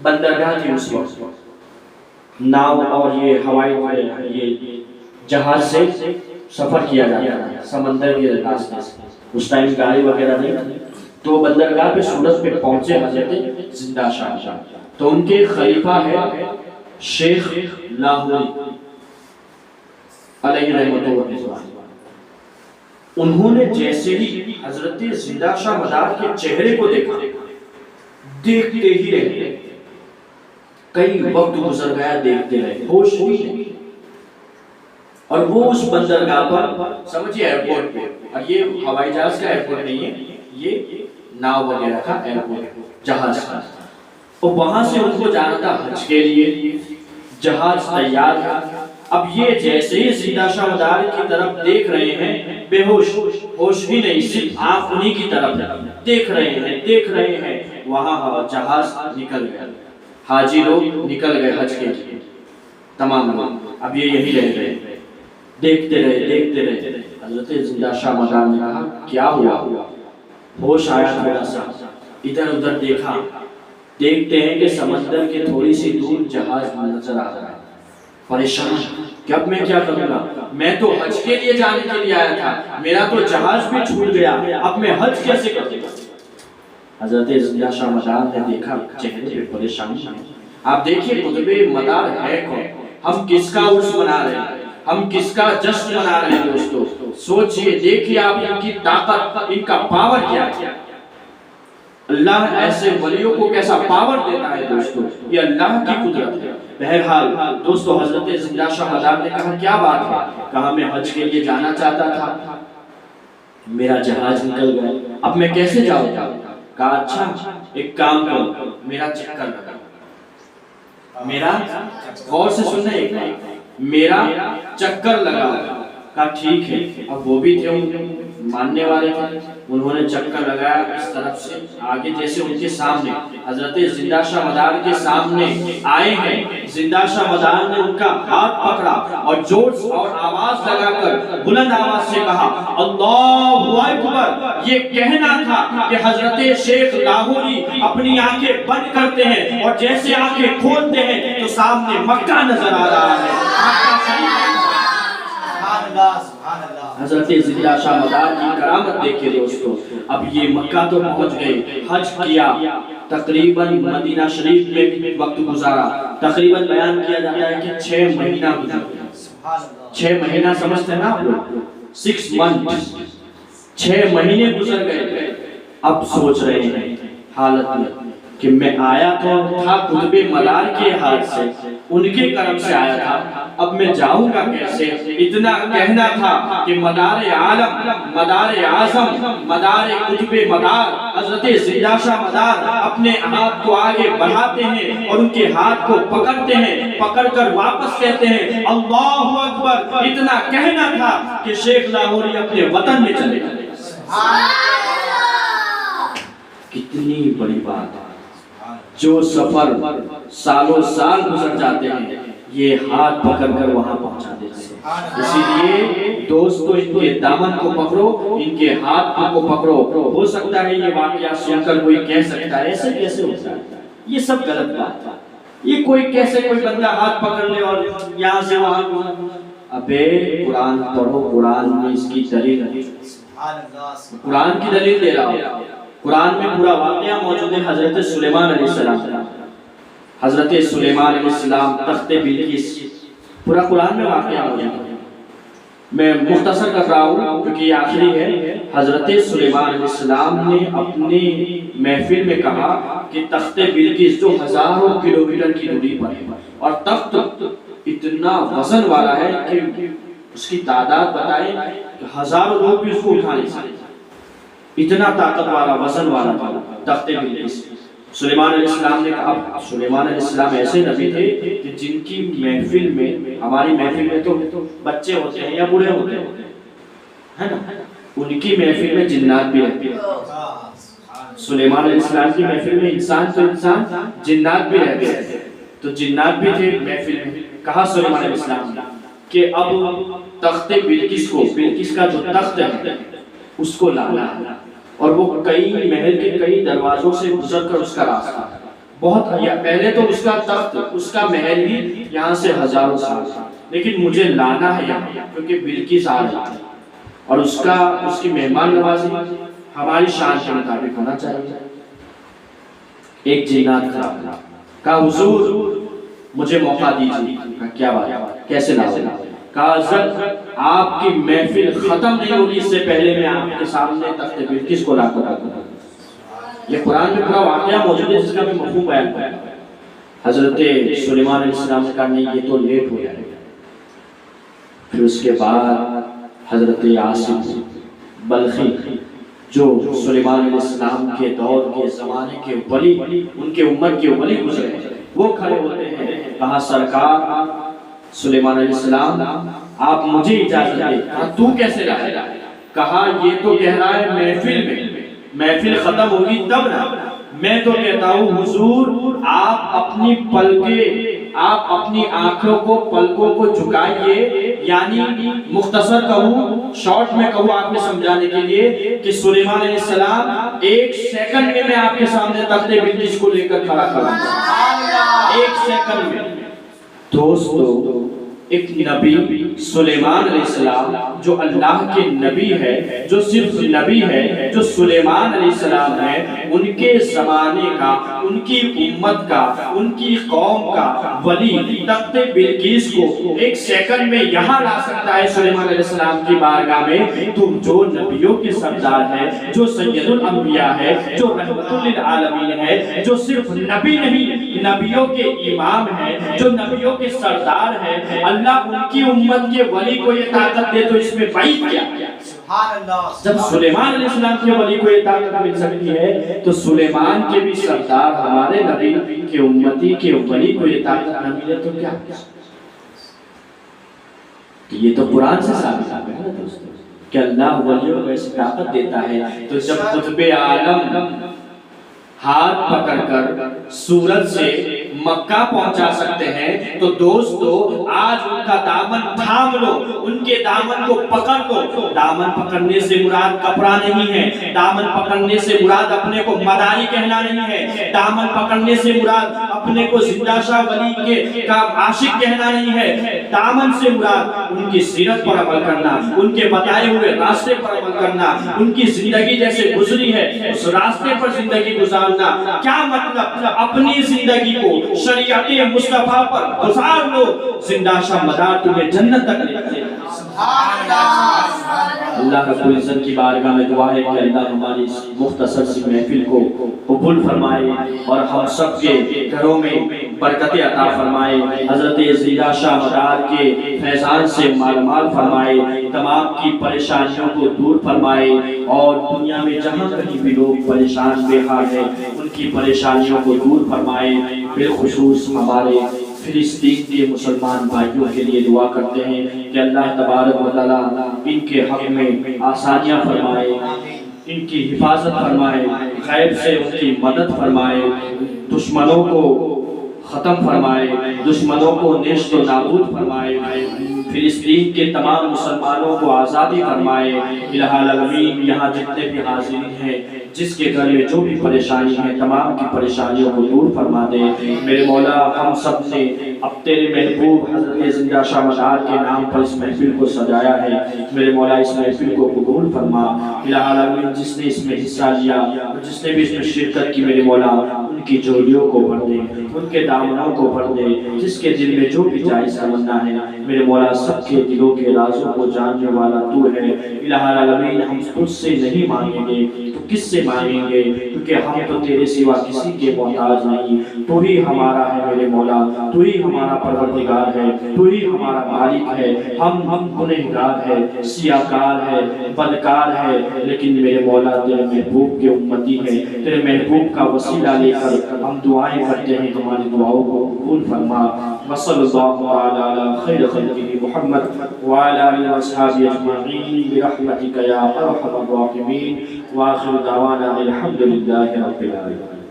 بندرگاہ تھی اس وقت، ناؤ اور یہ ہوائی یہ جہاز سے سفر کیا جاتا ہے سمندر کے راستے سے، اس ٹائم گاڑی وغیرہ نہیں تھی، تو بندرگاہ پہ سورت پہ پہنچے حضرت زندہ شاہ، تو ان کے خلیفہ ہے شیخ لاہوری علیہ رحمۃ اللہ، انہوں نے جیسے ہی حضرت زندہ شاہ مدار کے چہرے کو دیکھا، دیکھتے ہی رہے، کئی وقت گزر گیا دیکھتے رہے، ہوش ہی نہیں، اور وہ اس بندرگاہ پر سمجھیے ایئرپورٹ پہ، اور یہ ہوائی جہاز کا ایئرپورٹ نہیں ہے، یہ ناؤ وغیرہ کا ایئرپورٹ جہاز کا، اور وہاں سے ان کو جانا تھا حج کے لیے، جہاز تیار تھا، اب یہ جیسے ہی زندہ شاہ مدار کی طرف دیکھ رہے ہیں، بے ہوش، ہوش ہی نہیں، صرف آنکھ انہی کی طرف دیکھ رہے ہیں، وہاں جہاز نکل گیا، حاجی لوگ نکل گئے حج کے لیے، تمام لوگ، اب یہ یہی رہ گئے، دیکھتے رہے، حضرت زندہ شاہ مدار نے کہا کیا ہوا؟ ہوش آیا تھوڑا سا، ادھر ادھر دیکھا، دیکھتے ہیں کہ سمندر کے تھوڑی سی دور جہاز نظر آ رہا ہے، پریشان کہ اب میں کیا کروں گا، میں تو حج کے لیے جانے کے لیے آیا تھا، میرا تو جہاز بھی چھوٹ گیا، اب میں حج کیسے کروں گا؟ حضرت زندہ شاہ مدار نے دیکھا چہرے پہ پریشانی، آپ دیکھیے قطب مدار ہے کون، ہم کس کا عرس منا رہے ہیں، ہم کس کا جشن منا رہے ہیں دوستو، سوچئے دیکھیے آپ ان کی طاقت، ان کا پاور کیا ہے، اللہ ایسے ولیوں کو کیسا پاور دیتا ہے دوستو، یہ اللہ کی قدرت ہے۔ بہرحال دوستو حضرت زندہ شاہ مدار نے کہا کیا بات ہے؟ کہا میں حج کے لیے جانا چاہتا تھا، میرا جہاز نکل گیا، اب میں کیسے جاؤں گا؟ کہا اچھا ایک کام کرو، میرا چکر لگا، میرا غور سے سننا ایک بات، میرا چکر لگا، کہا ٹھیک ہے، اب وہ بھی تھے ماننے والے تھے، انہوں نے چکر لگایا اس طرف سے آگے، جیسے ان کے سامنے حضرت زندہ شاہ مدار کے سامنے آئے ہیں، زندہ شاہ مدار نے ان کا ہاتھ پکڑا اور زور اور آواز لگا کر بلند آواز سے کہا اللہ اکبر، یہ کہنا تھا کہ حضرت شیخ لاہوری اپنی آنکھیں بند کرتے ہیں اور جیسے آنکھیں کھولتے ہیں تو سامنے مکہ نظر آ رہا ہے، حضرت زندہ شاہ مدار کی کرامت دیکھے دوستو، اب یہ مکہ تو پہنچ گئے، حج کیا، تقریباً مدینہ شریف میں وقت گزارا، تقریباً بیان کیا جاتا ہے کہ 6 مہینہ گزارا، 6 مہینہ سمجھتے ہیں نا آپ لوگ، 6 months، 6 مہینے گزر گئے، اب سوچ رہے ہیں حالت میں کہ میں آیا تو تھا قطب مدار کے ہاتھ سے، ان کے کرم سے آیا تھا، اب میں جاؤں گا کیسے؟ اتنا کہنا تھا کہ مدار عالم، مدار اعظم، مدار قطب مدار حضرت زندہ شاہ مدار اپنے ہاتھ کو آگے بڑھاتے ہیں اور ان کے ہاتھ کو پکڑتے ہیں، پکڑ کر واپس کہتے ہیں اللہ اکبر، اتنا کہنا تھا کہ شیخ لاہوری اپنے وطن میں چلے گئے۔ کتنی بڑی بات ہے، جو سفر سالوں سال گزر جاتے ہیں یہ ہاتھ پکڑ کر وہاں پہنچا دیتے ہیں، اسی لیے دوستو ان کے دامن کو پکڑو، ان کے ہاتھ کو پکڑو، ہو سکتا ہے یہ واقعہ سن کر کوئی کہہ سکتا ہے ایسے کیسے ہوتا ہے، یہ سب غلط بات ہے، یہ کوئی کیسے کوئی بندہ ہاتھ پکڑ لے اور یہاں سے وہاں، ابے قرآن پڑھو، قرآن میں اس کی دلیل ہے، قرآن کی دلیل دے رہا ہوں، قرآن میں پورا واقعہ موجود ہے، حضرت سلیمان علیہ السلام، حضرت سلیمان علیہ السلام تخت بلقیس، پورا قرآن میں واقعہ موجود ہے، میں مختصر کر رہا ہوں کیونکہ یہ آخری ہے۔ حضرت سلیمان علیہ السلام نے اپنی محفل میں کہا کہ تخت بلقیس جو ہزاروں کلومیٹر کی دوری پر ہے اور تخت اتنا وزن والا ہے کہ اس کی تعداد بتائیں کہ ہزاروں لوگ بھی اس کو اٹھا نہیں سکتے، اتنا طاقت والا وزن والا تخت بلقیس۔ سلیمان علیہ السلام نے کہا، سلیمان علیہ السلام ایسے نبی تھے کہ جن کی محفل میں، ہماری محفل میں تو بچے ہوتے ہیں یا بوڑھے ہوتے ہیں نا، ان کی محفل میں جنات بھی رہتے ہیں، سلیمان علیہ السلام کی محفل میں انسان تو انسان، جنات بھی رہتے ہیں، تو جنات بھی تھے محفل میں۔ کہا سلیمان علیہ السلام کہ اب تخت بلقیس کو، بلقیس کا جو تخت ہے اس کو لانا ہے، اور وہ کئی محل کے کئی دروازوں سے گزر کر اس کا راستہ بہت پہلے تو اس کا تخت، اس کا محل بھی یہاں سے ہزاروں سال، لیکن مجھے لانا ہے یہاں کیونکہ بلقیس آ رہی ہے اور اس کی مہمان نوازی ہماری شان کے مطابق ہونا چاہیے۔ ایک جنات کہا حضور مجھے موقع دیجیے۔ کہا کیا بات، کیسے لاؤ؟ کہا حضرت آپ کی محفل ختم نہیں ہوگی اس سے پہلے میں آپ کے سامنے تخت بلقیس کو لا کر رکھوں گا۔ یہ قرآن میں پورا واقعہ موجود ہے جس کا بھی مفہوم بیان ہے۔ حضرت سلیمان علیہ السلام نے کہا نہیں یہ تو لیٹ ہو جائے گا۔ پھر اس کے بعد حضرت عاصم بلخی جو سلیمان علیہ السلام کے دور کے زمانے کے ولی، ان کے امت کے ولی گزرے، وہ کھڑے ہوتے ہیں۔ کہا سرکار سلیمان علیہ السلام آپ مجھے اجازت دیں۔ کہا تو کیسے لائے؟ کہا یہ تو کہہ رہا ہے محفل ختم ہوگی تب نا، میں تو کہتا ہوں حضور آپ اپنی آنکھوں کو پلکوں کو جھکائیے، یعنی مختصر کہوں، شارٹ میں کہوں آپ نے سمجھانے کے لیے کہ سلیمان علیہ السلام ایک سیکنڈ میں آپ کے سامنے تخت بلقیس کو لے کر کھڑا کروں گا، ایک سیکنڈ میں۔ دوستو ایک نبی سلیمان علیہ السلام جو اللہ کے نبی ہے، جو صرف نبی ہے، جو سلیمان علیہ السلام ہے، ان کے زمانے کا، ان کی امت کا، ان کی قوم کا ولی تخت بلقیس کو ایک سیکنڈ میں یہاں لا سکتا ہے سلیمان علیہ السلام کی بارگاہ میں، تو جو نبیوں کے سردار ہے، جو سید الانبیاء ہے، جو رحمت للعالمین ہے، جو صرف نبی نہیں نبیوں کے امام ہے، جو نبیوں کے سردار ہے، اللہ ان کی امت کے ولی کو یہ طاقت دے تو اس میں بعید کیا؟ جب سلیمان علیہ السلام کے ولی کو یہ طاقت مل سکتی ہے تو سلیمان کے بھی سردار ہمارے نبی کے امتی کے ولی کو یہ طاقت نہ ملے تو کیا؟ یہ تو قرآن سے ثابت ہے دوستو کہ اللہ ولیوں کو ایسی طاقت دیتا ہے۔ تو جب قطب عالم ہاتھ پکڑ کر سورج سے مکہ پہنچا سکتے ہیں تو دوستو آج ان کا دامن تھام لو، ان کے دامن کو پکڑ لو۔ دامن پکڑنے سے مراد کپڑا نہیں ہے، دامن پکڑنے سے مراد اپنے کو مداری کہنا نہیں ہے، دامن پکڑنے سے مراد اپنے کو زندہ شاہ ولی کا عاشق کہنا نہیں ہے، دامن سے مراد ان کی سیرت پر عمل کرنا، ان کے بتائے ہوئے راستے پر عمل کرنا، ان کی زندگی جیسے گزری ہے اس راستے پر زندگی گزارنا۔ کیا مطلب؟ اپنی زندگی کو شریعت مصطفیٰ پر گزار لو، زندہ شاہ مدار تمہیں جنت تک لے جائے۔ اللہ رب العزت کی بارگاہ میں دعا ہے کہ اللہ ہماری اس مختصر سی محفل کو قبول فرمائے اور ہم سب کے گھروں میں برکت عطا فرمائے، حضرت زندہ شاہ مدار کے فیضان سے مال مال فرمائے، تمام کی پریشانیوں کو دور فرمائے، اور دنیا میں جہاں کہیں بھی لوگ پریشان بے حال ہیں ان کی پریشانیوں کو دور فرمائے۔ بالخصوص ہمارے فلسطین کے مسلمان بھائیوں کے لیے دعا کرتے ہیں کہ اللہ تبارک و تعالیٰ ان کے حق میں آسانیاں فرمائے، ان کی حفاظت فرمائے، غیب سے ان کی مدد فرمائے، دشمنوں کو ختم فرمائے، دشمنوں کو نیست و نابود فرمائے، فلسطین کے تمام مسلمانوں کو آزادی فرمائے۔ الہ العالمین یہاں جتنے بھی حاضرین ہیں جس کے گھر میں جو بھی پریشانی ہے تمام کی پریشانیوں کو دور فرما دے۔ میرے مولا ہم سب نے اب تیرے محبوب حضرت زندہ شاہ مدار کے نام پر اس محفل کو سجایا ہے، میرے مولا اس محفل کو قبول فرما۔ الہ العالمین جس نے اس میں حصہ لیا، جس نے بھی اس میں شرکت کی، میرے مولا ان کی جوڑیوں کو بھر دے، ان کے دامنوں کو بھر دے، جس کے دل میں جو بھی جائز تمنا ہے میرے مولا سب کے دلوں کے رازوں کو جاننے والا تو ہے۔ الہ العالمین ہم خود سے نہیں مانگیں گے تو کس سے مانگیں گے، کیونکہ ہم تو تیرے سوا کسی کے محتاج نہیں، تو ہی ہمارا ہے میرے مولا، تو ہی ہمارا پروردگار ہے، تو ہی ہمارا مالک ہے۔ ہم گنہگار ہے، سیاہکار ہے، بدکار ہے، لیکن میرے مولا تیرے محبوب کے امتی ہے، تیرے محبوب کا وسیلہ لے کر ہم دعائیں کرتے ہیں، ہماری دعاؤں کو قبول فرما۔ وصلی اللہ علی خیر خلقہ محمد وعلی آلہ وصحبہ اجمعین برحمتک یا ارحم الراحمین، وآخر دعوانا الحمد للہ رب العالمین۔